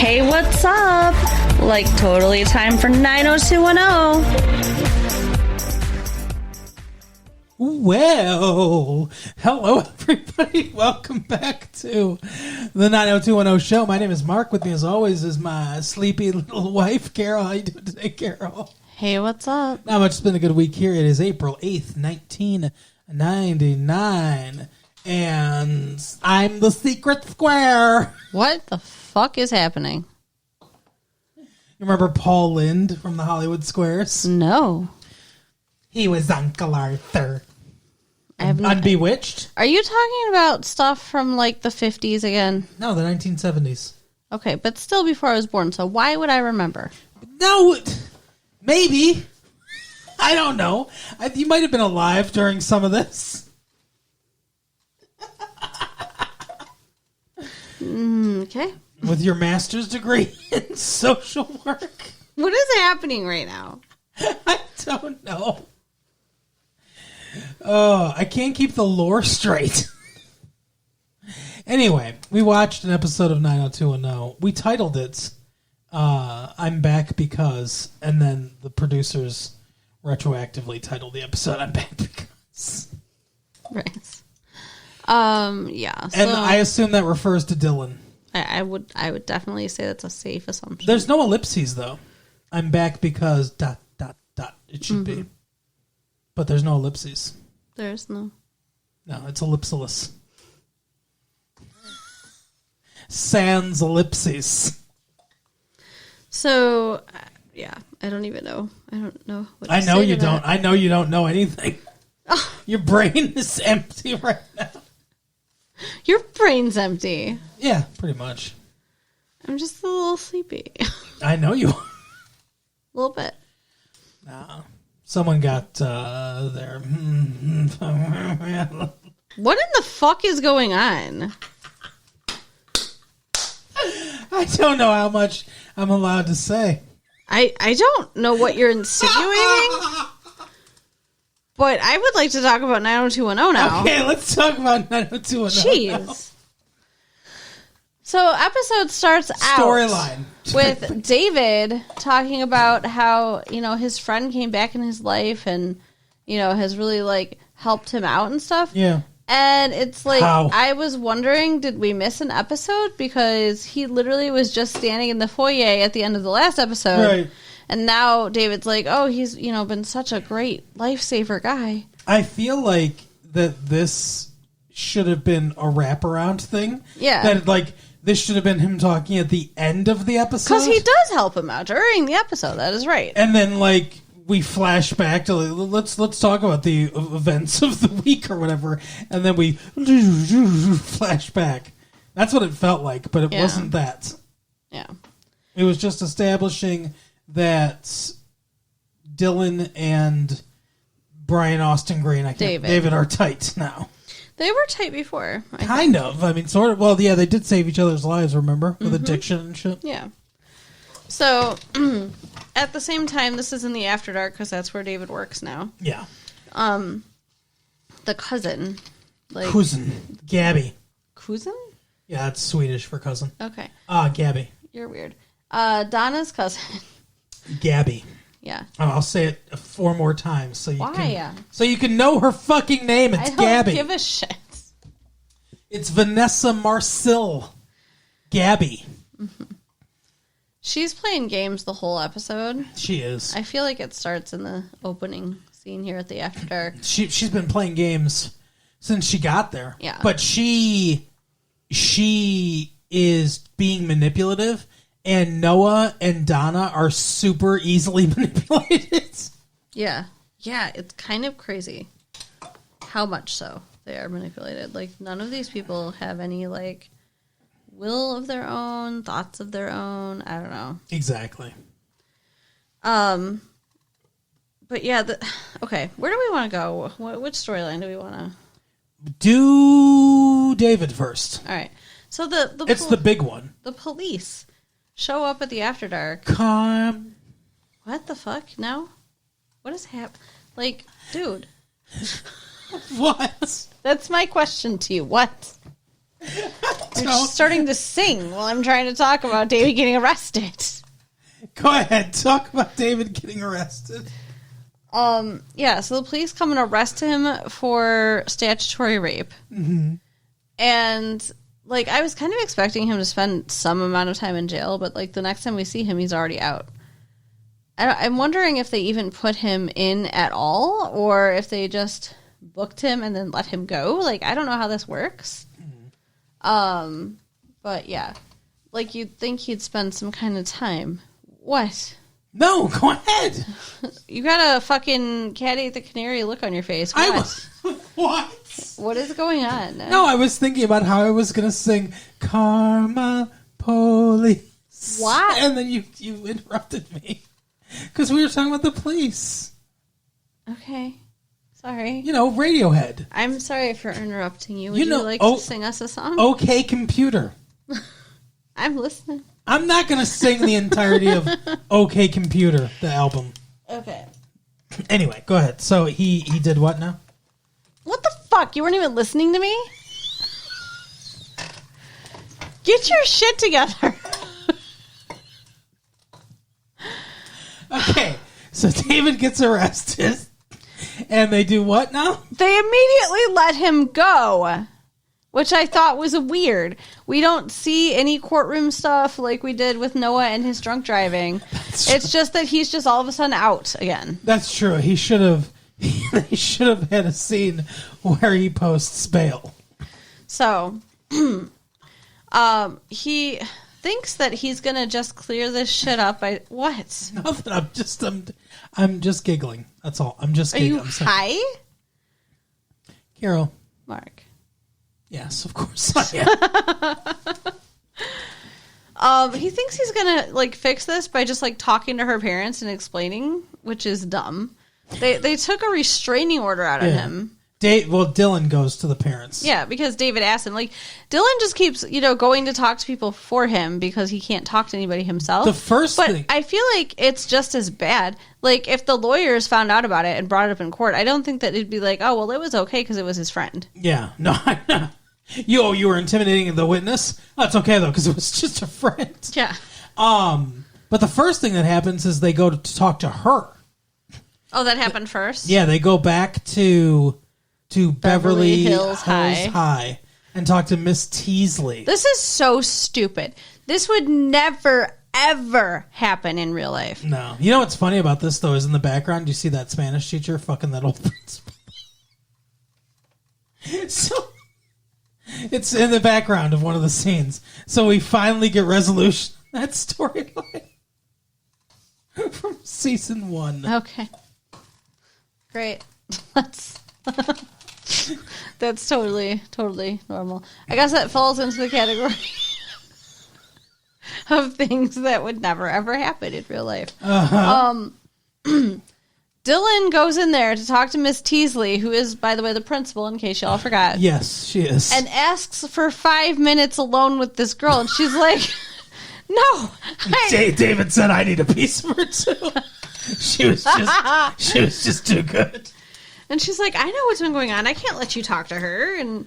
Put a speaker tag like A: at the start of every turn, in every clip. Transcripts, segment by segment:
A: Hey, what's up? Like, totally time for 90210.
B: Well, hello everybody. Welcome back to the 90210 show. My name is Mark. With me as always is my sleepy little wife, Carol. How you doing today, Carol?
A: Hey, what's up?
B: Not much. It's been a good week here. It is April 8th, 1999. And I'm the secret square.
A: What the fuck is happening?
B: You remember Paul Lynde from the Hollywood Squares?
A: No.
B: He was Uncle Arthur.
A: I have
B: On Bewitched?
A: Are you talking about stuff from like the 50s again?
B: No, the 1970s.
A: Okay, but still before I was born, so why would I remember?
B: No, maybe. I don't know. You might have been alive during some of this.
A: Okay.
B: With your master's degree in social work.
A: What is happening right now?
B: I don't know. Oh, I can't keep the lore straight. Anyway, we watched an episode of 90210. We titled it I'm Back Because, and then the producers retroactively titled the episode I'm Back Because.
A: Right. Yeah. So
B: And I assume that refers to Dylan.
A: I would definitely say that's a safe assumption.
B: There's no ellipses, though. I'm back because ... It should be. But there's no ellipses.
A: There's no.
B: No, it's ellipsilus. Sans ellipses.
A: So, yeah, I don't even know. I don't know what to
B: I know
A: say
B: you
A: to
B: don't.
A: that.
B: I know you don't know anything. Your brain is empty right now.
A: Your brain's empty.
B: Yeah, pretty much.
A: I'm just a little sleepy.
B: I know you are.
A: A little bit.
B: Someone got their...
A: What in the fuck is going on?
B: I don't know how much I'm allowed to say.
A: I don't know what you're insinuating, but I would like to talk about 90210 now.
B: Okay, let's talk about 90210.
A: Jeez. So episode starts out
B: Storyline.
A: with David talking about how, his friend came back in his life and, has really like helped him out and stuff.
B: Yeah.
A: And it's like,
B: How?
A: I was wondering, did we miss an episode? Because he literally was just standing in the foyer at the end of the last episode.
B: Right.
A: And now David's like, oh, he's, been such a great lifesaver guy.
B: I feel like that this should have been a wraparound thing.
A: Yeah.
B: That, like, this should have been him talking at the end of the episode.
A: Because he does help him out during the episode. That is right.
B: And then, like, we flash back to, like, let's talk about the events of the week or whatever. And then we flash back. That's what it felt like, but it wasn't that.
A: Yeah.
B: It was just establishing that Dylan and Brian Austin Green, David are tight now.
A: They were tight before.
B: Kind of. I mean, sort of. Well, yeah, they did save each other's lives, remember? With addiction and shit.
A: Yeah. So, at the same time, this is in the After Dark because that's where David works now.
B: Yeah.
A: The cousin.
B: Cousin. Gabby.
A: Cousin?
B: Yeah, that's Swedish for cousin.
A: Okay.
B: Gabby.
A: You're weird. Donna's cousin.
B: Gabby.
A: Yeah.
B: Oh, I'll say it 4 more times so you
A: Why?
B: can know her fucking name. It's
A: I don't
B: Gabby.
A: give a shit.
B: It's Vanessa Marcil. Gabby.
A: Mm-hmm. She's playing games the whole episode.
B: She is.
A: I feel like it starts in the opening scene here at the After Dark.
B: She's been playing games since she got there.
A: Yeah.
B: But she is being manipulative, and Noah and Donna are super easily manipulated.
A: Yeah. Yeah, it's kind of crazy how much so they are manipulated. Like, none of these people have any, like, will of their own, thoughts of their own. I don't know.
B: Exactly.
A: But yeah, okay, where do we want to go? Which storyline do we want to...
B: Do David first.
A: All right. So
B: it's the big one.
A: The police show up at the After Dark.
B: Come.
A: What the fuck? Now? What is happening? Like, dude.
B: What?
A: That's my question to you. What? You're starting to sing while I'm trying to talk about David getting arrested.
B: Go ahead. Talk about David getting arrested.
A: Yeah, so the police come and arrest him for statutory rape. Mm-hmm. And, like, I was kind of expecting him to spend some amount of time in jail, but, like, the next time we see him, he's already out. I'm wondering if they even put him in at all, or if they just booked him and then let him go. Like, I don't know how this works. Mm-hmm. But, yeah. Like, you'd think he'd spend some kind of time. What?
B: No, go ahead.
A: You got a fucking cat ate the canary look on your face. What?
B: What?
A: What is going on?
B: No, I was thinking about how I was going to sing Karma Police.
A: What?
B: And then you interrupted me. Because we were talking about the police.
A: Okay. Sorry.
B: You know, Radiohead.
A: I'm sorry for interrupting you. Would you like to sing us a song?
B: OK Computer.
A: I'm listening.
B: I'm not going to sing the entirety of OK Computer, the album.
A: Okay.
B: Anyway, go ahead. So he did what now?
A: What the fuck? You weren't even listening to me? Get your shit together.
B: Okay. So David gets arrested. And they do what now?
A: They immediately let him go. Which I thought was weird. We don't see any courtroom stuff like we did with Noah and his drunk driving. It's just that he's just all of a sudden out again.
B: That's true. He should have had a scene where he posts bail.
A: So, he thinks that he's going to just clear this shit up by what?
B: Nothing. I'm just giggling. That's all. I'm just giggling.
A: Are you high?
B: Carol.
A: Mark.
B: Yes, of course I
A: am. He thinks he's gonna like fix this by just like talking to her parents and explaining, which is dumb. They took a restraining order out of him.
B: Dylan goes to the parents.
A: Yeah, because David asked him. Like, Dylan just keeps, going to talk to people for him because he can't talk to anybody himself. But I feel like it's just as bad. Like, if the lawyers found out about it and brought it up in court, I don't think that it'd be like, oh, well, it was okay because it was his friend.
B: Yeah. No, you were intimidating the witness? That's okay, though, because it was just a friend.
A: Yeah.
B: But the first thing that happens is they go to talk to her.
A: Oh, that happened first?
B: Yeah, they go back to Beverly
A: Hills High
B: and talk to Miss Teasley.
A: This is so stupid. This would never, ever happen in real life.
B: No. You know what's funny about this, though, is in the background, you see that Spanish teacher fucking that old principal. So, it's in the background of one of the scenes. So we finally get resolution to that storyline from season 1.
A: Okay. Great. That's totally normal. I guess that falls into the category of things that would never ever happen in real life. Uh-huh. Dylan goes in there to talk to Miss Teasley, who is, by the way, the principal, in case y'all forgot.
B: Yes, she is.
A: And asks for 5 minutes alone with this girl, and she's like, no.
B: David said I need a piece of her, too. She was just too good.
A: And she's like, I know what's been going on. I can't let you talk to her. And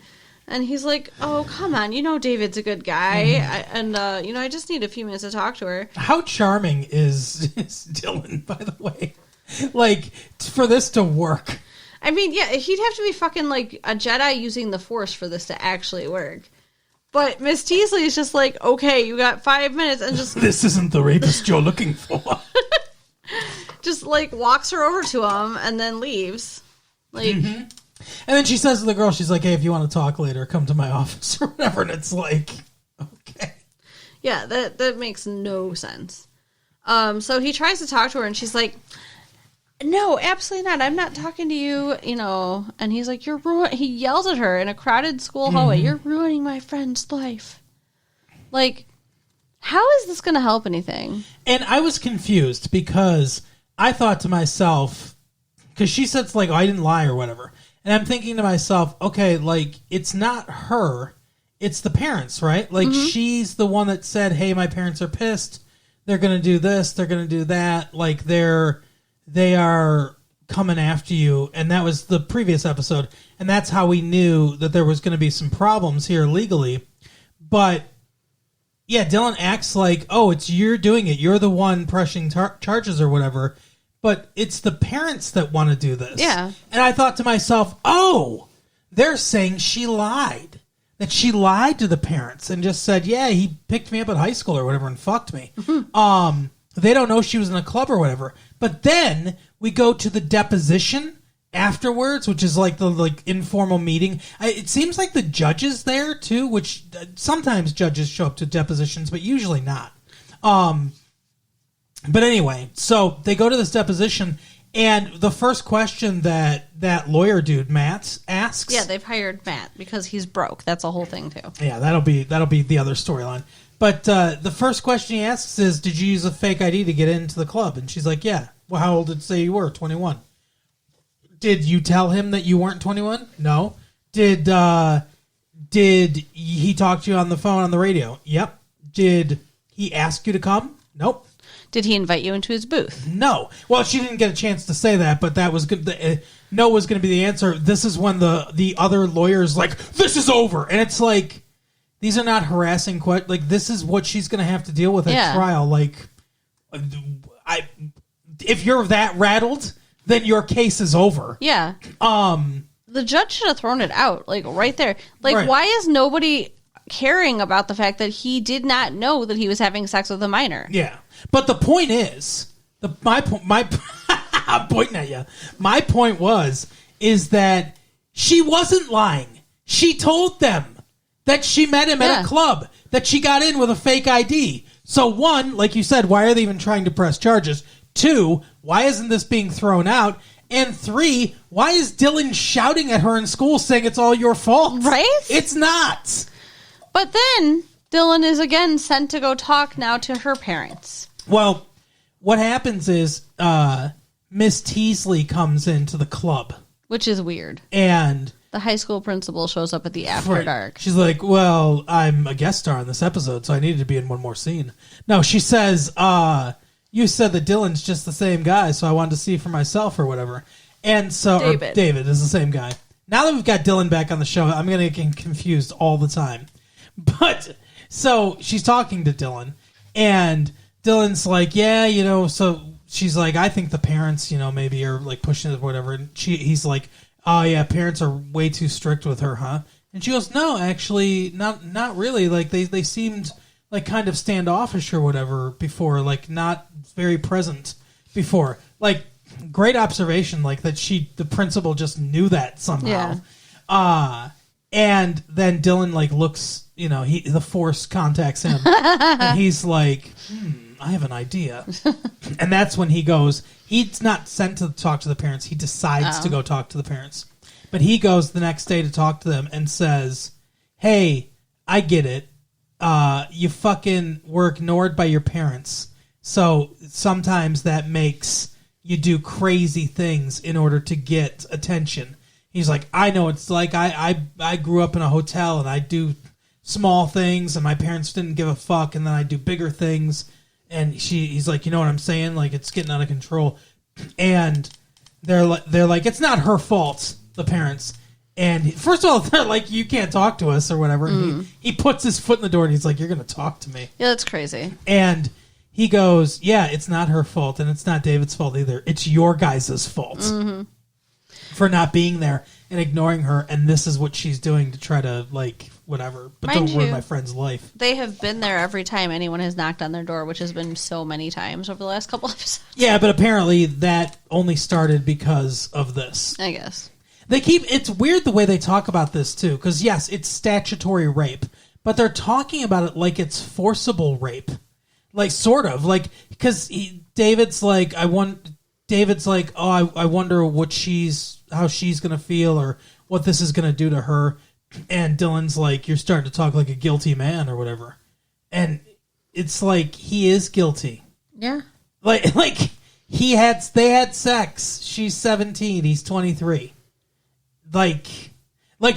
A: he's like, oh, come on. David's a good guy. Mm-hmm. I just need a few minutes to talk to her.
B: How charming is Dylan, by the way? Like, for this to work.
A: I mean, yeah, he'd have to be fucking like a Jedi using the Force for this to actually work. But Miss Teasley is just like, okay, you got 5 minutes. And just
B: this isn't the rapist you're looking for.
A: Just, like, walks her over to him and then leaves. Like,
B: mm-hmm. And then she says to the girl, she's like, hey, if you want to talk later, come to my office or whatever. And it's like, okay.
A: Yeah, that makes no sense. So he tries to talk to her and she's like, no, absolutely not. I'm not talking to you, And he's like, he yells at her in a crowded school hallway. Mm-hmm. You're ruining my friend's life. Like, how is this going to help anything?
B: And I was confused because I thought to myself, because she said, like, oh, I didn't lie or whatever. And I'm thinking to myself, okay, like, it's not her. It's the parents, right? Like, mm-hmm. She's the one that said, hey, my parents are pissed. They're going to do this. They're going to do that. Like, they are coming after you. And that was the previous episode. And that's how we knew that there was going to be some problems here legally. But yeah, Dylan acts like, oh, it's you're doing it. You're the one pressing charges or whatever. But it's the parents that want to do this.
A: Yeah.
B: And I thought to myself, oh, they're saying she lied. That she lied to the parents and just said, yeah, he picked me up at high school or whatever and fucked me. They don't know she was in a club or whatever. But then we go to the deposition afterwards, which is like the informal meeting. It seems like the judge is there too, which sometimes judges show up to depositions, but usually not. But anyway, so they go to this deposition, and the first question that lawyer dude Matt asks,
A: Yeah, they've hired Matt because he's broke. That's a whole thing too.
B: yeah, that'll be the other storyline. But the first question he asks is, "Did you use a fake ID to get into the club?" And she's like, "Yeah." Well, how old did it say you were? 21. Did you tell him that you weren't 21? No. Did he talk to you on the phone on the radio? Yep. Did he ask you to come? Nope.
A: Did he invite you into his booth?
B: No. Well, she didn't get a chance to say that, but that was good. No was going to be the answer. This is when the other lawyer's like, "This is over," and it's like, these are not harassing questions. Like, this is what she's going to have to deal with at trial. Like, if you're that rattled, then your case is over.
A: Yeah. The judge should have thrown it out, like, right there. Like,
B: Right.
A: Why is nobody caring about the fact that he did not know that he was having sex with a minor?
B: Yeah. But the point is, I'm pointing at you. My point is that she wasn't lying. She told them that she met him at a club, that she got in with a fake ID. So one, like you said, why are they even trying to press charges? Two, why isn't this being thrown out? And three, why is Dylan shouting at her in school saying it's all your fault?
A: Right?
B: It's not.
A: But then Dylan is again sent to go talk now to her parents.
B: Well, what happens is Miss Teasley comes into the club.
A: Which is weird.
B: And
A: the high school principal shows up at the After Dark.
B: She's like, well, I'm a guest star in this episode, so I needed to be in one more scene. No, she says, you said that Dylan's just the same guy, so I wanted to see for myself or whatever. And so David is the same guy. Now that we've got Dylan back on the show, I'm going to get confused all the time. But so she's talking to Dylan, and Dylan's like, yeah, so she's like, I think the parents, maybe are like pushing it or whatever. And he's like, oh yeah, parents are way too strict with her, huh? And she goes, no, actually, not really. Like they seemed like kind of standoffish or whatever before, like not very present before. Like, great observation, like that the principal just knew that somehow. Yeah. And then Dylan like looks, the force contacts him, and he's like, I have an idea. And that's when he goes, he's not sent to talk to the parents. He decides to go talk to the parents. But he goes the next day to talk to them and says, hey, I get it. You fucking were ignored by your parents. So sometimes that makes you do crazy things in order to get attention. He's like, I know it's like I grew up in a hotel and I do small things and my parents didn't give a fuck, and then I do bigger things. And he's like, you know what I'm saying? Like, it's getting out of control. And they're like, it's not her fault, the parents. And first of all, they're like, you can't talk to us or whatever. And he puts his foot in the door and he's like, you're going to talk to me.
A: Yeah, that's crazy.
B: And he goes, yeah, it's not her fault, and it's not David's fault either. It's your guys' fault for not being there and ignoring her. And this is what she's doing to try to, like, whatever. But don't ruin my friend's life.
A: They have been there every time anyone has knocked on their door, which has been so many times over the last couple episodes.
B: Yeah, but apparently that only started because of this.
A: I guess.
B: It's weird the way they talk about this, too, because, yes, it's statutory rape, but they're talking about it like it's forcible rape. Like, sort of. Like, because David's like, I wonder how she's going to feel or what this is going to do to her. And Dylan's like, you're starting to talk like a guilty man or whatever. And it's like, he is guilty.
A: Yeah.
B: Like they had sex. She's 17. He's 23. Like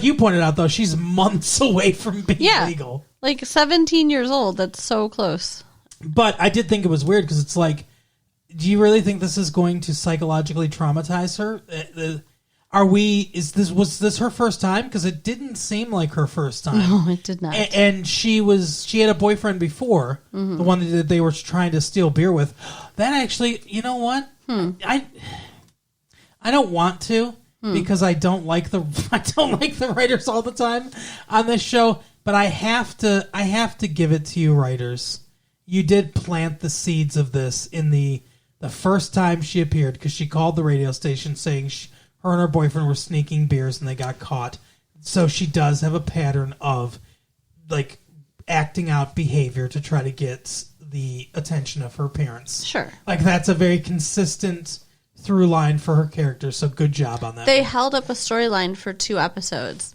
B: you pointed out, though, she's months away from being legal.
A: Like 17 years old. That's so close.
B: But I did think it was weird because it's like, do you really think this is going to psychologically traumatize her? Was this her first time? Because it didn't seem like her first time.
A: No, it did not.
B: And she had a boyfriend before, the one that they were trying to steal beer with. That actually, you know what? I don't want to because I don't like the writers all the time on this show. But I have to give it to you, writers. You did plant the seeds of this in the first time she appeared, because she called the radio station saying her and her boyfriend were sneaking beers and they got caught. So she does have a pattern of like acting out behavior to try to get the attention of her parents.
A: Sure.
B: Like that's a very consistent through line for her character. So good job on that.
A: They held up a storyline for 2 episodes.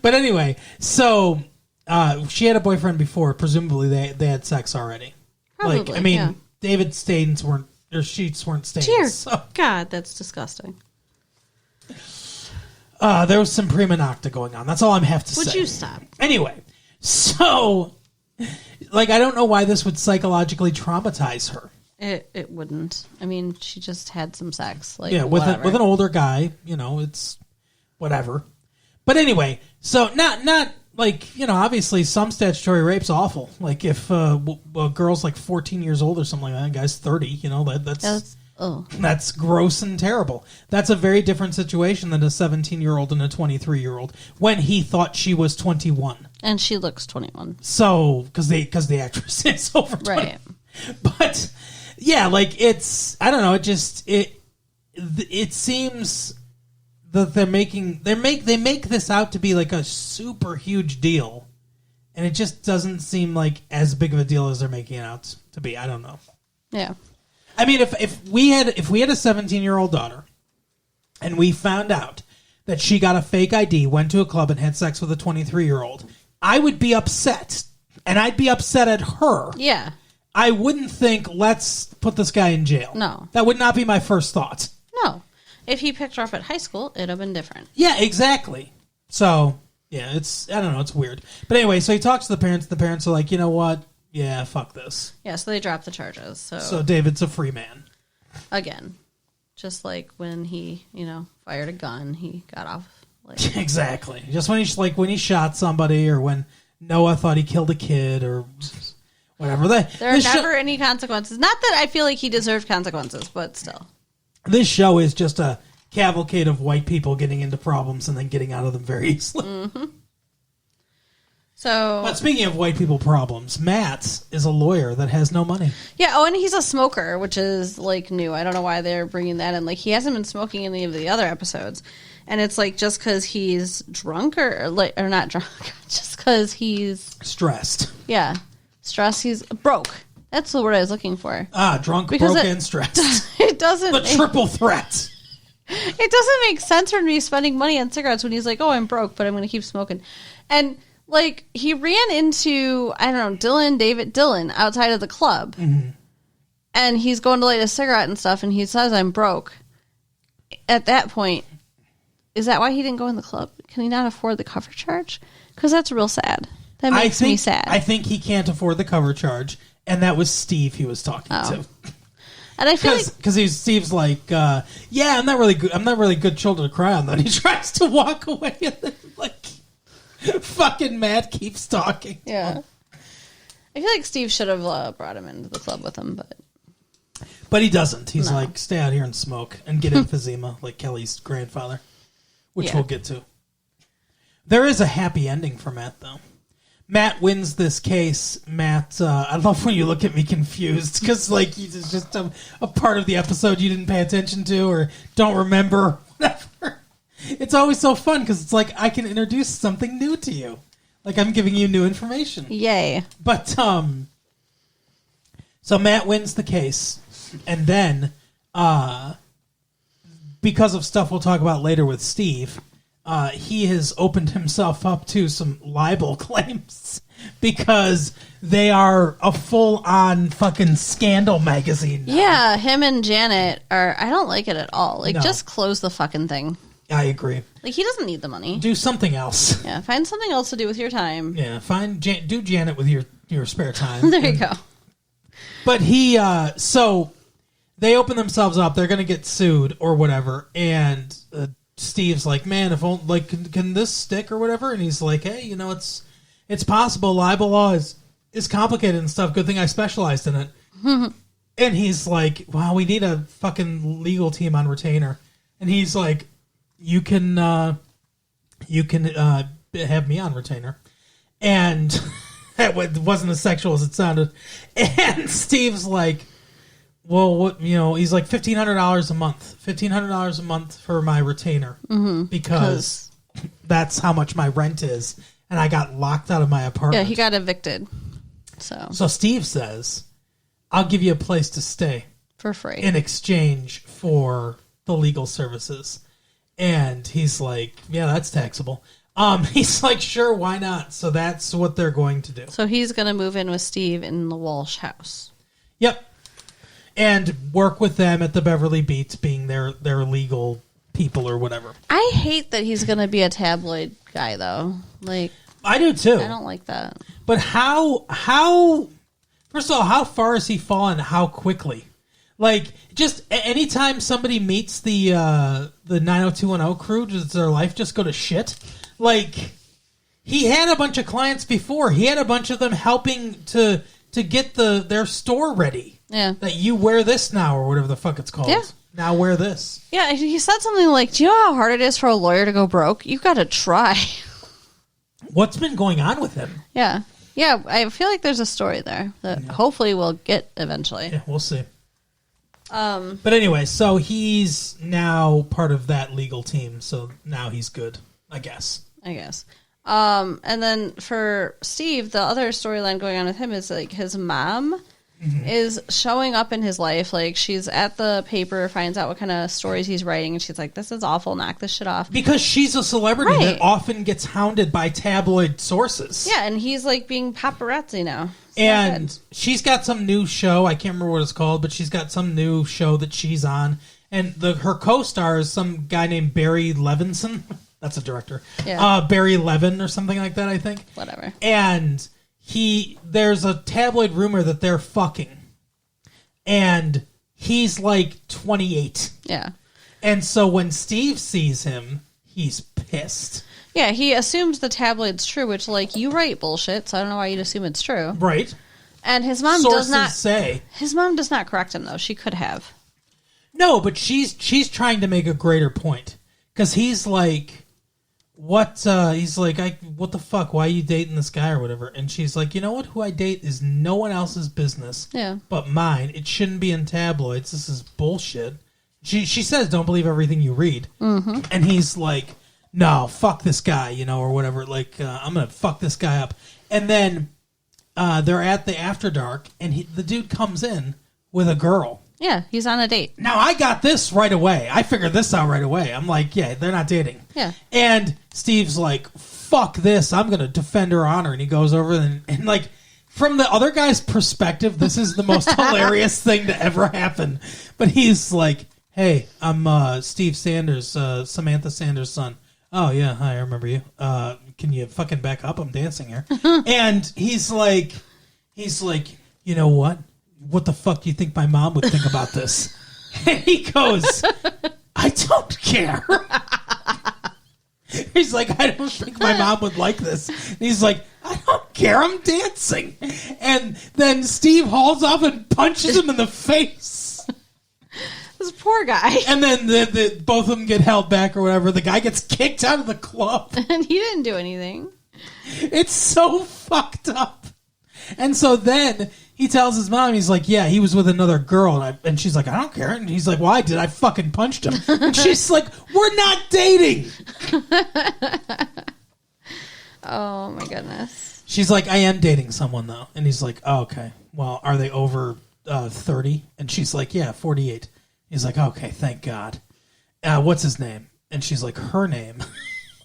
B: But anyway, so she had a boyfriend before. Presumably they had sex already.
A: Probably, yeah.
B: David's stains weren't, or sheets weren't stains.
A: Dear
B: So.
A: God, that's disgusting.
B: There was some prima nocta going on. That's all I have to say.
A: Would you stop?
B: Anyway, so, I don't know why this would psychologically traumatize her.
A: It wouldn't. I mean, she just had some sex.
B: With an older guy, it's whatever. But anyway, so not obviously some statutory rape's awful. Like if a girl's 14 years old or something like that, guy's 30, that's gross and terrible. That's a very different situation than a 17-year-old and a 23-year-old when he thought she was 21.
A: And she looks 21.
B: So, because the actress is over 20.
A: Right.
B: But yeah, it's, I don't know, it seems that they make this out to be like a super huge deal, and it just doesn't seem like as big of a deal as they're making it out to be. I don't know.
A: Yeah.
B: I mean, if we had a 17-year-old daughter, and we found out that she got a fake ID, went to a club, and had sex with a 23-year-old, I would be upset, and I'd be upset at her.
A: Yeah.
B: I wouldn't think, let's put this guy in jail.
A: No.
B: That would not be my first thought.
A: No. If he picked her up at high school, it'd have been different.
B: Yeah, exactly. So, yeah, I don't know, it's weird. But anyway, so he talks to the parents. The parents are like, you know what? Yeah, fuck this.
A: Yeah, so they dropped the charges.
B: So David's a free man.
A: Again. Just like when he, fired a gun, he got off.
B: Exactly. Just when he shot somebody, or when Noah thought he killed a kid, or whatever.
A: There are never any consequences. Not that I feel like he deserved consequences, but still.
B: This show is just a cavalcade of white people getting into problems and then getting out of them very easily.
A: Mm-hmm. So,
B: but speaking of white people problems, Matt is a lawyer that has no money.
A: Yeah, and he's a smoker, which is new. I don't know why they're bringing that in. He hasn't been smoking in any of the other episodes, and it's just because he's drunk or not drunk, just because he's
B: stressed.
A: Yeah, stressed. He's broke. That's the word I was looking for.
B: Drunk, broke, and stressed.
A: It doesn't.
B: The triple threat.
A: It doesn't make sense for me spending money on cigarettes when he's like, "Oh, I'm broke, but I'm going to keep smoking," and. He ran into, I don't know, David Dillon outside of the club. Mm-hmm. And he's going to light a cigarette and stuff, and he says, I'm broke. At that point, is that why he didn't go in the club? Can he not afford the cover charge? Because that's real sad. That makes me sad.
B: I think he can't afford the cover charge, and that was Steve he was talking to.
A: And I feel
B: because Steve's like, yeah, I'm not really good. I'm not really good shoulder to cry on. Then he tries to walk away, and then fucking Matt keeps talking.
A: Yeah. I feel like Steve should have brought him into the club with him,
B: but he doesn't. He's like, stay out here and smoke and get emphysema like Kelly's grandfather, which we'll get to. There is a happy ending for Matt, though. Matt wins this case. Matt, I love when you look at me confused because he's just a part of the episode you didn't pay attention to or don't remember, whatever. It's always so fun because it's like I can introduce something new to you. Like I'm giving you new information.
A: Yay.
B: But, so Matt wins the case. And then, because of stuff we'll talk about later with Steve, he has opened himself up to some libel claims because they are a full-on fucking scandal magazine now.
A: Yeah, him and Janet are... I don't like it at all.
B: No.
A: Just close the fucking thing.
B: I agree.
A: He doesn't need the money.
B: Do something else.
A: Yeah, find something else to do with your time.
B: Yeah, do Janet with your spare time.
A: There you go.
B: But he, so they open themselves up. They're going to get sued or whatever. And Steve's like, man, if only, like, can this stick or whatever? And he's like, hey, it's possible. Libel law is complicated and stuff. Good thing I specialized in it. And he's like, wow, we need a fucking legal team on retainer. And he's like, you can have me on retainer. And that wasn't as sexual as it sounded. And Steve's like, well, what, he's like $1,500 a month. $1,500 a month for my retainer. Because that's how much my rent is. And I got locked out of my apartment.
A: Yeah, he got evicted. So
B: Steve says, I'll give you a place to stay.
A: For free.
B: In exchange for the legal services. And he's like, yeah, that's taxable. He's like, sure, why not? So that's what they're going to do.
A: So he's going to move in with Steve in the Walsh house.
B: Yep. And work with them at the Beverly Beats, being their legal people or whatever.
A: I hate that he's going to be a tabloid guy, though. Like,
B: I do too.
A: I don't like that.
B: But how? First of all, how far has he fallen? How quickly? Like, just anytime somebody meets the 90210 crew, does their life just go to shit? Like, he had a bunch of clients before. He had a bunch of them helping to get their store ready.
A: Yeah.
B: That you wear this now, or whatever the fuck it's called.
A: Yeah.
B: Now wear this.
A: Yeah, he said something like, do you know how hard it is for a lawyer to go broke? You've got to try.
B: What's been going on with him?
A: Yeah. Yeah, I feel like there's a story there that hopefully we'll get eventually.
B: Yeah, we'll see. But anyway, so he's now part of that legal team, so now he's good, I guess.
A: And then for Steve, the other storyline going on with him is like his mom is showing up in his life. Like, she's at the paper, finds out what kind of stories he's writing, and she's like, this is awful, knock this shit off.
B: Because she's a celebrity that often gets hounded by tabloid sources.
A: Yeah, and he's like being paparazzi now.
B: And she's got some new show, I can't remember what it's called, but she's got some new show that she's on. And her co-star is some guy named Barry Levinson. That's a director.
A: Yeah.
B: Barry Levin or something like that, I think.
A: Whatever.
B: And there's a tabloid rumor that they're fucking. And he's like 28.
A: Yeah.
B: And so when Steve sees him, he's pissed.
A: Yeah, he assumes the tabloid's true, which, like, you write bullshit, so I don't know why you'd assume it's true.
B: Right.
A: And his mom
B: Sources
A: does not
B: say.
A: His mom does not correct him, though. She could have.
B: No, but she's trying to make a greater point. Because he's like, what the fuck? Why are you dating this guy or whatever? And she's like, you know what? Who I date is no one else's business but mine. It shouldn't be in tabloids. This is bullshit. She says, don't believe everything you read. Mm-hmm. And he's like, no, fuck this guy, or whatever. Like, I'm going to fuck this guy up. And then they're at the After Dark, and the dude comes in with a girl.
A: Yeah, he's on a date.
B: Now, I got this right away. I figured this out right away. I'm like, yeah, they're not dating.
A: Yeah.
B: And Steve's like, fuck this. I'm going to defend her honor. And he goes over and like, from the other guy's perspective, this is the most hilarious thing to ever happen. But he's like, hey, I'm Steve Sanders, Samantha Sanders' son. Oh, yeah, hi, I remember you. Can you fucking back up? I'm dancing here. And he's like, you know what? What the fuck do you think my mom would think about this? And he goes, I don't care. He's like, I don't think my mom would like this. And he's like, I don't care. I'm dancing. And then Steve hauls up and punches him in the face.
A: This poor guy.
B: And then both of them get held back or whatever. The guy gets kicked out of the club.
A: And he didn't do anything.
B: It's so fucked up. And so then he tells his mom, he's like, yeah, he was with another girl. And she's like, I don't care. And he's like, why did I fucking punched him? And she's like, we're not dating.
A: Oh, my goodness.
B: She's like, I am dating someone, though. And he's like, oh, okay. Well, are they over 30? And she's like, yeah, 48. He's like, okay, thank God. What's his name? And she's like, her name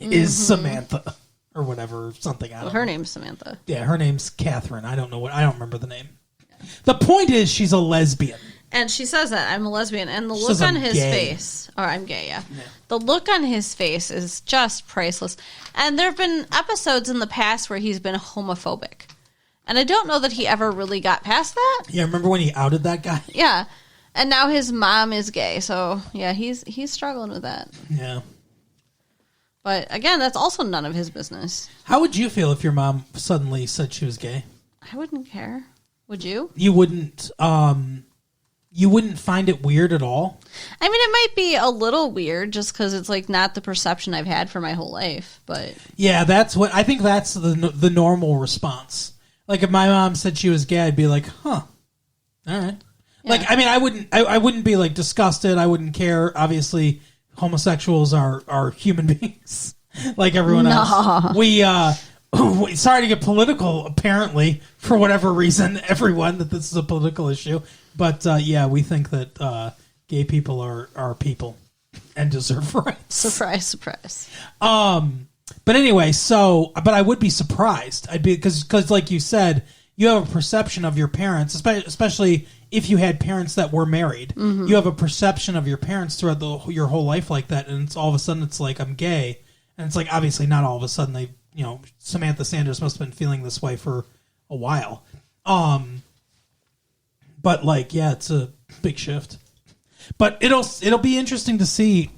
B: is Samantha. Or whatever, something. I don't know.
A: Her name's Samantha.
B: Yeah, her name's Catherine. I don't remember the name. Yeah. The point is, she's a lesbian.
A: And she says that, I'm a lesbian. And the look on his face, or I'm gay, yeah. The look on his face is just priceless. And there have been episodes in the past where he's been homophobic. And I don't know that he ever really got past that.
B: Yeah, remember when he outed that guy?
A: Yeah. And now his mom is gay, so yeah, he's struggling with that.
B: Yeah.
A: But again, that's also none of his business.
B: How would you feel if your mom suddenly said she was gay?
A: I wouldn't care. Would you?
B: You wouldn't find it weird at all?
A: I mean, it might be a little weird just because it's like not the perception I've had for my whole life, but
B: yeah, I think that's the normal response. Like if my mom said she was gay, I'd be like, huh, all right. Yeah. Like, I mean, I wouldn't be like disgusted. I wouldn't care. Obviously, homosexuals are human beings like everyone else. We sorry to get political, apparently, for whatever reason, everyone, that this is a political issue. But, yeah, we think that gay people are people and deserve rights.
A: Surprise, surprise.
B: But anyway, but I would be surprised. I'd be, because like you said, you have a perception of your parents, especially if you had parents that were married. Mm-hmm. You have a perception of your parents throughout your whole life like that, and it's all of a sudden it's like, I'm gay. And it's like, obviously not all of a sudden Samantha Sanders must have been feeling this way for a while. But like, yeah, it's a big shift. But it'll be interesting to see,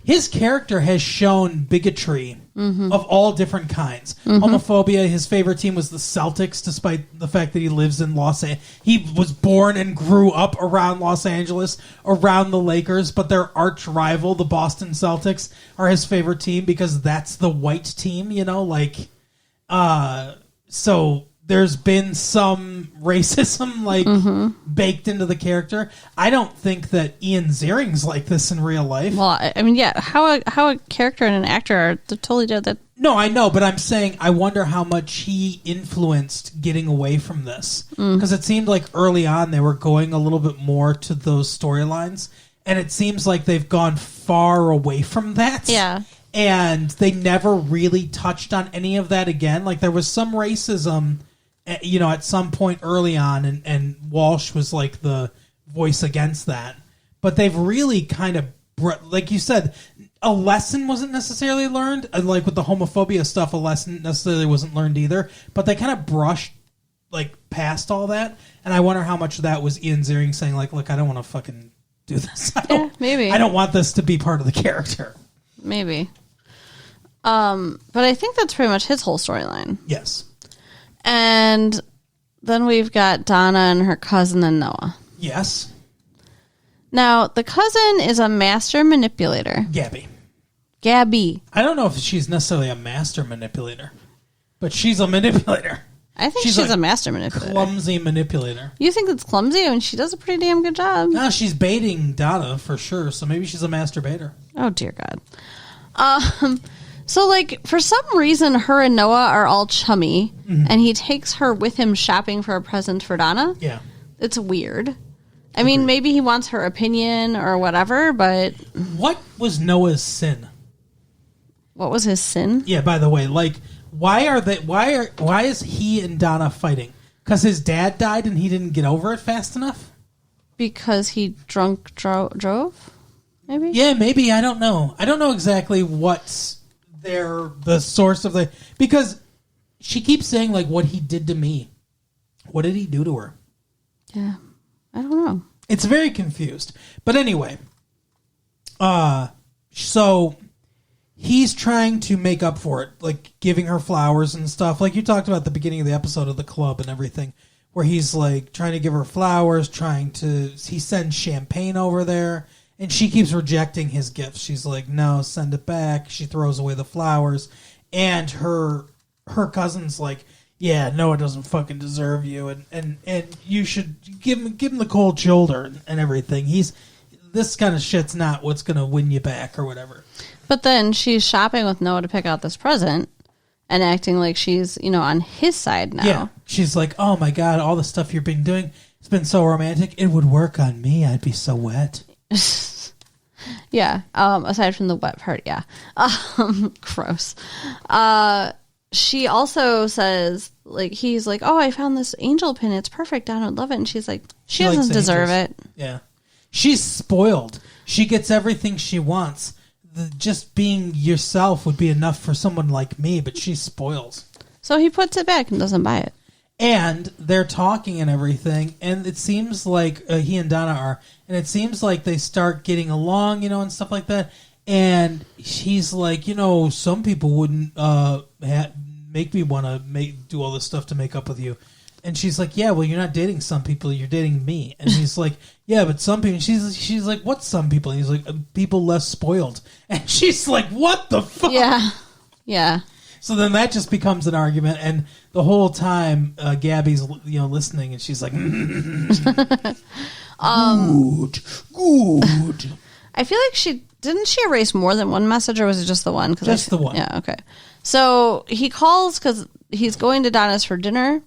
B: his character has shown bigotry of all different kinds. Mm-hmm. Homophobia. His favorite team was the Celtics, despite the fact that he lives in Los Angeles. He was born and grew up around Los Angeles, around the Lakers, but their arch rival, the Boston Celtics, are his favorite team because that's the white team, so there's been some racism baked into the character. I don't think that Ian Ziering's like this in real life.
A: Well, I mean, yeah, how a character and an actor are totally different.
B: No, I know, but I'm saying I wonder how much he influenced getting away from this. Because it seemed like early on they were going a little bit more to those storylines, and it seems like they've gone far away from that.
A: Yeah.
B: And they never really touched on any of that again. Like, there was some racism at some point early on, and Walsh was like the voice against that. But they've really kind of, like you said, a lesson wasn't necessarily learned. Like with the homophobia stuff, a lesson necessarily wasn't learned either. But they kind of brushed past all that. And I wonder how much of that was Ian Ziering saying, like, look, I don't want to fucking do this.
A: Maybe.
B: I don't want this to be part of the character.
A: Maybe. But I think that's pretty much his whole storyline.
B: Yes.
A: And then we've got Donna and her cousin and Noah.
B: Yes.
A: Now, the cousin is a master manipulator. Gabby.
B: I don't know if she's necessarily a master manipulator, but she's a manipulator.
A: I think she's a master manipulator.
B: Clumsy manipulator.
A: You think it's clumsy? I mean, she does a pretty damn good job.
B: No, she's baiting Donna for sure, so maybe she's a masturbator.
A: Oh, dear God. So, for some reason, her and Noah are all chummy, and he takes her with him shopping for a present for Donna.
B: Yeah.
A: It's weird. I mean, maybe he wants her opinion or whatever, but...
B: What was Noah's sin?
A: What was his sin?
B: Yeah, by the way, why is he and Donna fighting? Because his dad died and he didn't get over it fast enough?
A: Because he drunk drove? Maybe?
B: Yeah, maybe. I don't know. I don't know exactly what's... the source of the, because she keeps saying what he did to me. What did he do to her?
A: Yeah, I don't know.
B: It's very confused. But anyway, so he's trying to make up for it, giving her flowers and stuff, like you talked about at the beginning of the episode of the club and everything, where he's trying to give her flowers, he sends champagne over there. And she keeps rejecting his gifts. She's like, no, send it back. She throws away the flowers. And her cousin's like, yeah, Noah doesn't fucking deserve you. And you should give him the cold shoulder and everything. This kind of shit's not what's going to win you back or whatever.
A: But then she's shopping with Noah to pick out this present and acting like she's, on his side now.
B: Yeah. She's like, oh my God, all the stuff you've been doing, it's been so romantic. It would work on me. I'd be so wet.
A: Yeah. Aside from the wet part, yeah. Gross. She also says, he's like, oh, I found this angel pin. It's perfect. I would love it. And she's like, she doesn't deserve it.
B: Yeah. She's spoiled. She gets everything she wants. Just being yourself would be enough for someone like me, but she spoils.
A: So he puts it back and doesn't buy it.
B: And they're talking and everything, and it seems like he and Donna are, and it seems like they start getting along, and stuff like that. And he's like, some people wouldn't make me want to do all this stuff to make up with you. And she's like, yeah, well, you're not dating some people, you're dating me. And he's like, yeah, but some people. She's like, what's some people? And he's like, people less spoiled. And she's like, what the fuck?
A: Yeah.
B: So then that just becomes an argument, and the whole time Gabby's listening, and she's like, good.
A: I feel like she erase more than one message, or was it just the one?
B: Just the one.
A: Yeah, okay. So he calls because he's going to Donna's for dinner,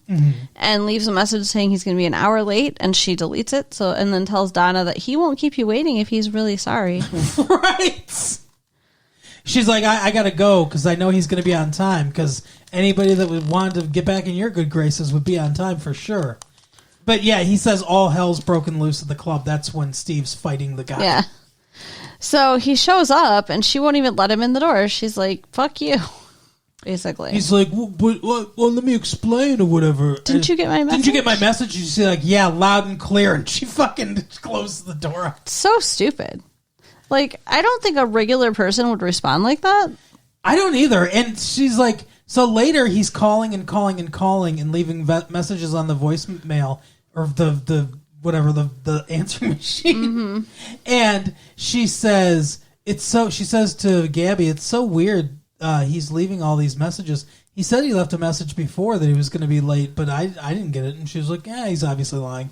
A: and leaves a message saying he's going to be an hour late, and she deletes it. So and then tells Donna that he won't keep you waiting if he's really sorry.
B: Right. She's like, I got to go because I know he's going to be on time, because anybody that would want to get back in your good graces would be on time for sure. But yeah, he says all hell's broken loose at the club. That's when Steve's fighting the guy.
A: Yeah. So he shows up, and she won't even let him in the door. She's like, fuck you, basically.
B: He's like, well, let me explain or whatever.
A: Didn't you get my message?
B: Didn't you get my message? She's like, yeah, loud and clear. And she fucking closes the door.
A: So stupid. Like, I don't think a regular person would respond like that.
B: I don't either. And she's like, so later he's calling and calling and calling and leaving messages on the voicemail or the answering machine. And she says to Gabby, it's so weird. He's leaving all these messages. He said he left a message before that he was going to be late, but I didn't get it. And she was like, yeah, he's obviously lying.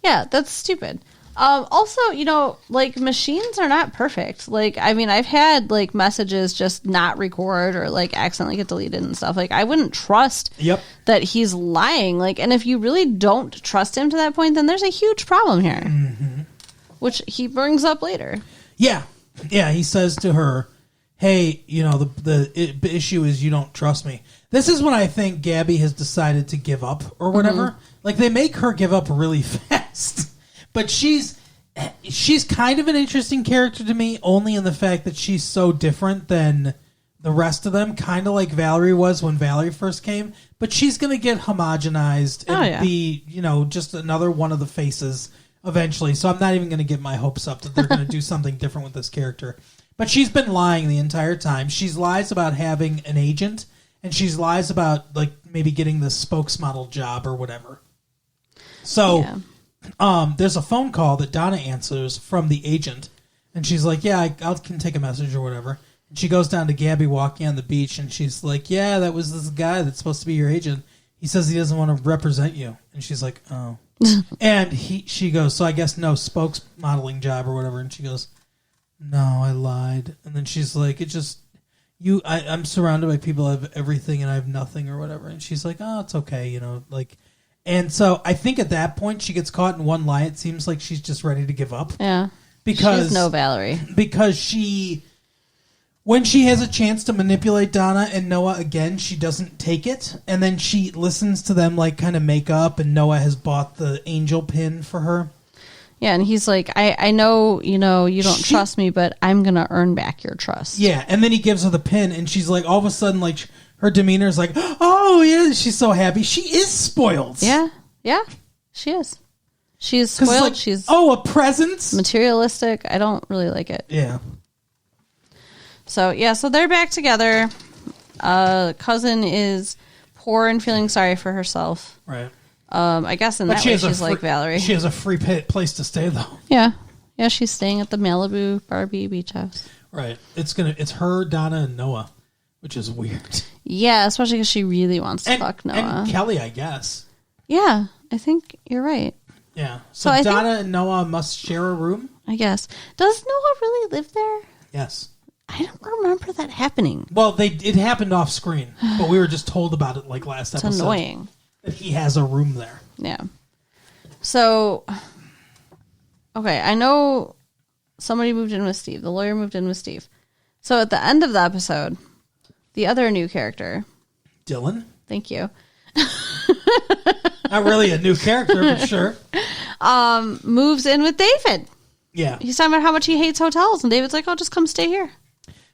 A: Yeah, that's stupid. Also, like, machines are not perfect. Like, I mean, I've had like messages just not record or like accidentally get deleted and stuff. Like, I wouldn't trust that he's lying. Like, and if you really don't trust him to that point, then there's a huge problem here, which he brings up later.
B: Yeah. He says to her, hey, the issue is you don't trust me. This is when I think Gabby has decided to give up or whatever. Like, they make her give up really fast. But she's kind of an interesting character to me, only in the fact that she's so different than the rest of them, kind of like Valerie was when Valerie first came. But she's going to get homogenized and be, just another one of the faces eventually. So I'm not even going to get my hopes up that they're going to do something different with this character. But she's been lying the entire time. She's lies about having an agent, and she's lies about like maybe getting the spokesmodel job or whatever. So... Yeah. There's a phone call that Donna answers from the agent, and she's like, yeah, I can take a message or whatever. And she goes down to Gabby walking on the beach, and she's like, yeah, that was this guy that's supposed to be your agent. He says he doesn't want to represent you. And she's like, oh. And she goes, so I guess no spokesmodeling job or whatever. And she goes, no, I lied. And then she's like, I'm surrounded by people who have everything and I have nothing or whatever. And she's like, oh, it's okay, like... And so I think at that point she gets caught in one lie. It seems like she's just ready to give up.
A: Yeah.
B: Because
A: she's no Valerie.
B: Because when she has a chance to manipulate Donna and Noah again, she doesn't take it. And then she listens to them like kind of make up, and Noah has bought the angel pin for her.
A: Yeah, and he's like, I know, you don't trust me, but I'm going to earn back your trust.
B: Yeah, and then he gives her the pin, and she's like, all of a sudden, like... Her demeanor is like, oh, yeah, she's so happy. She is spoiled.
A: Yeah, she is. She's spoiled.
B: Like,
A: she's
B: a present?
A: Materialistic. I don't really like it.
B: Yeah.
A: So they're back together. Cousin is poor and feeling sorry for herself.
B: Right.
A: I guess in that way she's like Valerie.
B: She has a free place to stay, though.
A: Yeah. Yeah, she's staying at the Malibu Barbie beach house.
B: Right. It's her, Donna, and Noah. Which is weird.
A: Yeah, especially because she really wants to fuck Noah.
B: And Kelly, I guess.
A: Yeah, I think you're right.
B: Yeah. So Donna and Noah must share a room?
A: I guess. Does Noah really live there?
B: Yes.
A: I don't remember that happening.
B: Well, it happened off screen, but we were just told about it like last episode.
A: It's annoying.
B: That he has a room there.
A: Yeah. So, okay, I know somebody moved in with Steve. The lawyer moved in with Steve. So at the end of the episode... The other new character.
B: Dylan?
A: Thank you.
B: Not really a new character, but sure.
A: Moves in with David.
B: Yeah.
A: He's talking about how much he hates hotels, and David's like, oh, just come stay here.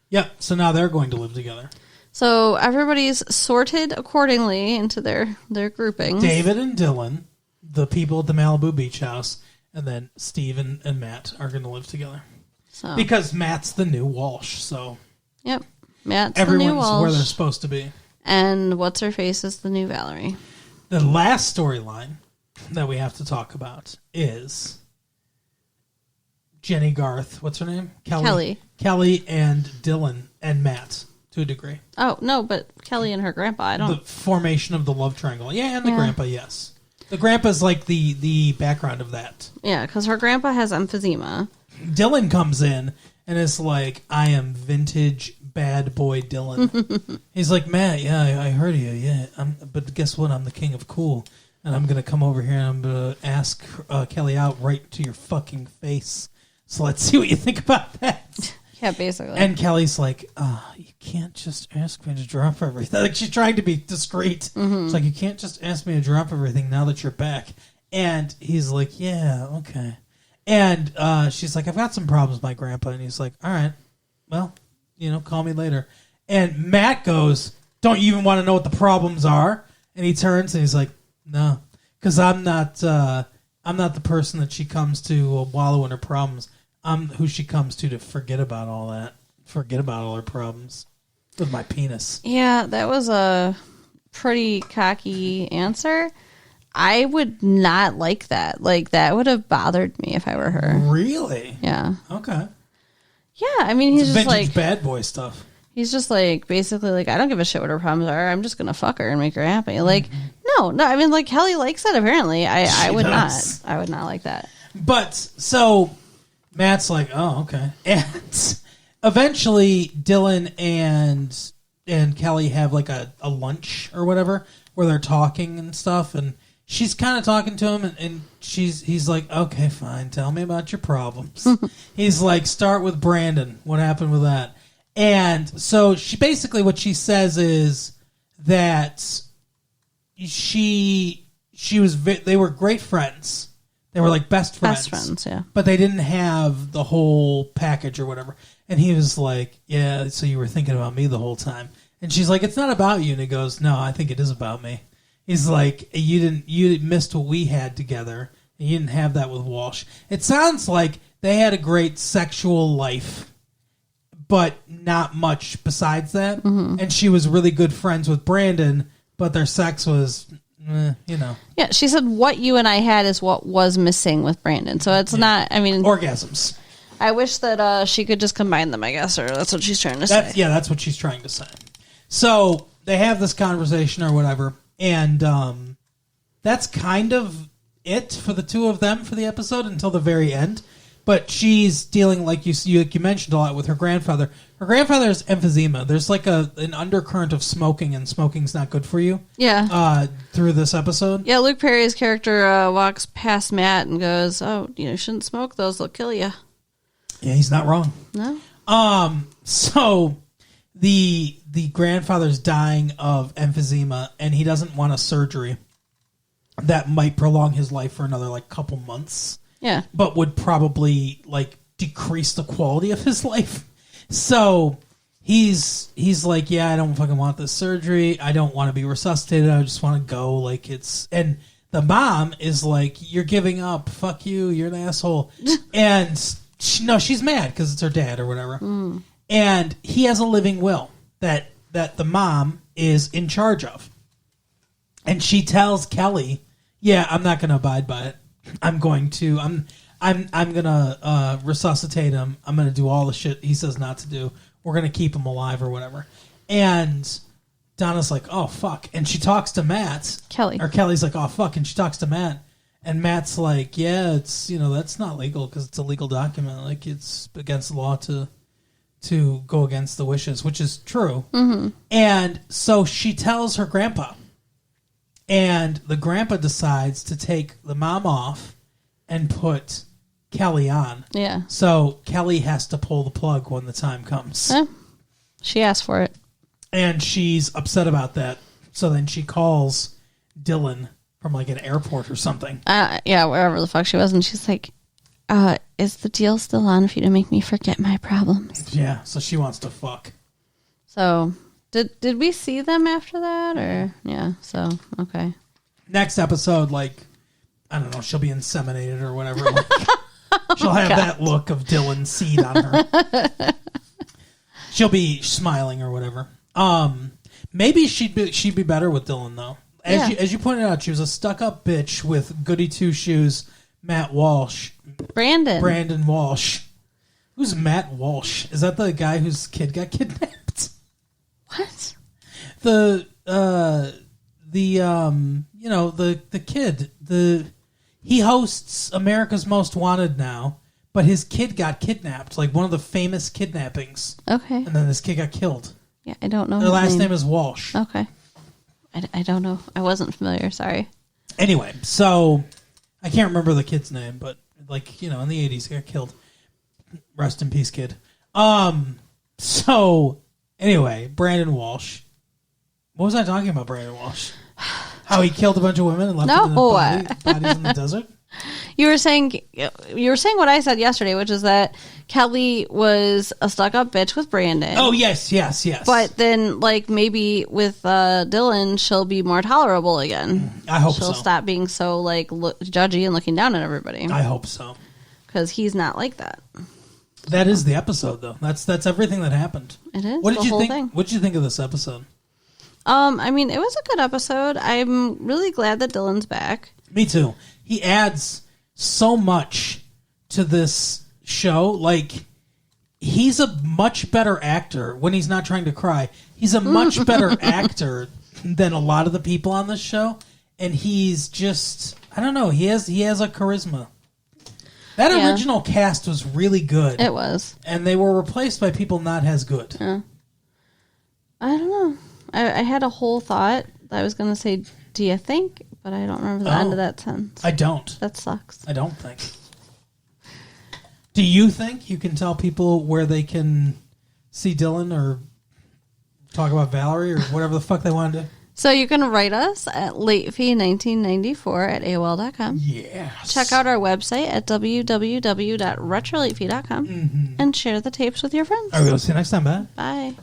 B: Yep. So now they're going to live together.
A: So everybody's sorted accordingly into their groupings.
B: David and Dylan, the people at the Malibu beach house, and then Steve and Matt are going to live together.
A: So
B: Because Matt's the new Walsh, so
A: yep, Matt's the new
B: everyone's
A: Walsh,
B: where they're supposed to be.
A: and what's her face is the new Valerie.
B: The last storyline that we have to talk about is Jenny Garth. What's her name?
A: Kelly.
B: Kelly and Dylan and Matt, to a degree.
A: Oh no, but Kelly and her grandpa. I don't.
B: The formation of the love triangle. Yeah, and the grandpa, yes. The grandpa's like the background of that.
A: Yeah, because her grandpa has emphysema.
B: Dylan comes in and is like, I am vintage bad boy Dylan. He's like, Matt, yeah, I heard of you. Yeah, but guess what? I'm the king of cool. And I'm going to come over here and I'm going to ask Kelly out right to your fucking face. So let's see what you think about that.
A: Yeah, basically.
B: And Kelly's like, you can't just ask me to drop everything. Like, she's trying to be discreet. It's like, you can't just ask me to drop everything now that you're back. And he's like, yeah, okay. And she's like, I've got some problems with my grandpa. And he's like, all right, well, call me later. And Matt goes, don't you even want to know what the problems are? And he turns and he's like, no, because I'm not the person that she comes to wallow in her problems. I'm who she comes to forget about all that, forget about all her problems with my penis.
A: Yeah, that was a pretty cocky answer. I would not like that. Like, that would have bothered me if I were her.
B: Really?
A: Yeah.
B: Okay.
A: Yeah, I mean, he's just
B: vintage
A: like
B: bad boy stuff.
A: He's just like, basically like, I don't give a shit what her problems are. I'm just gonna fuck her and make her happy. Like, no. I mean, like, Kelly likes that apparently. I would
B: does.
A: not. I would not like that.
B: But so Matt's like, oh, okay. And eventually Dylan and Kelly have like a lunch or whatever where they're talking and stuff, and she's kind of talking to him, and he's like, okay, fine, tell me about your problems. He's like, start with Brandon. What happened with that? And so she basically, what she says is that they were great friends. They were like best friends.
A: Best friends, yeah.
B: But they didn't have the whole package or whatever. And he was like, yeah, so you were thinking about me the whole time. And she's like, it's not about you. And he goes, no, I think it is about me. He's like, you missed what we had together. And you didn't have that with Walsh. It sounds like they had a great sexual life, but not much besides that. Mm-hmm. And she was really good friends with Brandon, but their sex was,
A: Yeah, she said what you and I had is what was missing with Brandon. So it's not, I mean...
B: orgasms.
A: I wish that she could just combine them, I guess, or that's what she's trying to say.
B: Yeah, that's what she's trying to say. So they have this conversation or whatever, and that's kind of it for the two of them for the episode until the very end. But she's dealing, like you mentioned a lot, with her grandfather. Her grandfather has emphysema. There's like an undercurrent of smoking, and smoking's not good for you.
A: Yeah.
B: Through this episode.
A: Yeah, Luke Perry's character walks past Matt and goes, "Oh, you shouldn't smoke those. They'll kill you."
B: Yeah, he's not wrong.
A: No.
B: So the grandfather's dying of emphysema, and he doesn't want a surgery that might prolong his life for another like couple months.
A: Yeah.
B: But would probably like decrease the quality of his life. So he's like, yeah, I don't fucking want this surgery. I don't want to be resuscitated. I just want to go. Like, it's, and the mom is like, you're giving up. Fuck you. You're an asshole. And she's mad because it's her dad or whatever. Mm. And he has a living will that the mom is in charge of. And she tells Kelly, yeah, I'm not going to abide by it. I'm going to resuscitate him. I'm going to do all the shit he says not to do. We're going to keep him alive or whatever. And Donna's like, oh, fuck. And she talks to Matt. Kelly's like, oh, fuck. And she talks to Matt. And Matt's like, yeah, it's, that's not legal because it's a legal document. Like, it's against the law to go against the wishes, which is true. Mm-hmm. And so she tells her grandpa. And the grandpa decides to take the mom off and put Kelly on.
A: Yeah.
B: So Kelly has to pull the plug when the time comes.
A: She asked for it.
B: And she's upset about that. So then she calls Dylan from like an airport or something.
A: Yeah, wherever the fuck she was. And she's like, is the deal still on for you to make me forget my problems?
B: Yeah, so she wants to fuck.
A: So Did we see them after that, or yeah? So okay.
B: Next episode, like, I don't know, she'll be inseminated or whatever. Like, she'll have that look of Dylan's seed on her. She'll be smiling or whatever. Maybe she'd be better with Dylan though. As you pointed out, she was a stuck-up bitch with goody two-shoes Matt Walsh. Brandon Walsh. Who's Matt Walsh? Is that the guy whose kid got kidnapped?
A: What?
B: The kid. He hosts America's Most Wanted now, but his kid got kidnapped, like one of the famous kidnappings.
A: Okay.
B: And then this kid got killed.
A: Yeah, I don't know.
B: Their last name is Walsh.
A: Okay. I don't know. I wasn't familiar. Sorry.
B: Anyway, so I can't remember the kid's name, but like, in the 80s, he got killed. Rest in peace, kid. So anyway, Brandon Walsh. What was I talking about, Brandon Walsh? How he killed a bunch of women and left them in the bodies in the desert?
A: You were saying what I said yesterday, which is that Kelly was a stuck-up bitch with Brandon.
B: Oh, yes.
A: But then, like, maybe with Dylan, she'll be more tolerable again.
B: I hope
A: she'll
B: so.
A: stop being so, like, judgy and looking down at everybody.
B: I hope so.
A: Because he's not like that.
B: That is the episode, though. That's everything that happened.
A: It is.
B: What did you think?
A: Thing.
B: What did you think of this episode?
A: I mean, it was a good episode. I'm really glad that Dylan's back.
B: Me too. He adds so much to this show. Like, he's a much better actor when he's not trying to cry. He's a much better actor than a lot of the people on this show. And he's just, I don't know, he has a charisma. That original cast was really good.
A: It was.
B: And they were replaced by people not as good.
A: Yeah. I don't know. I had a whole thought that I was going to say, do you think? But I don't remember the end of that sentence.
B: I don't.
A: That sucks.
B: I don't think. Do you think you can tell people where they can see Dylan or talk about Valerie or whatever the fuck they want to do?
A: So you can write us at latefee1994 at AOL.com.
B: Yes.
A: Check out our website at www.retrolatefee.com and share the tapes with your friends.
B: All right, we'll see you next time. Bye.
A: Bye.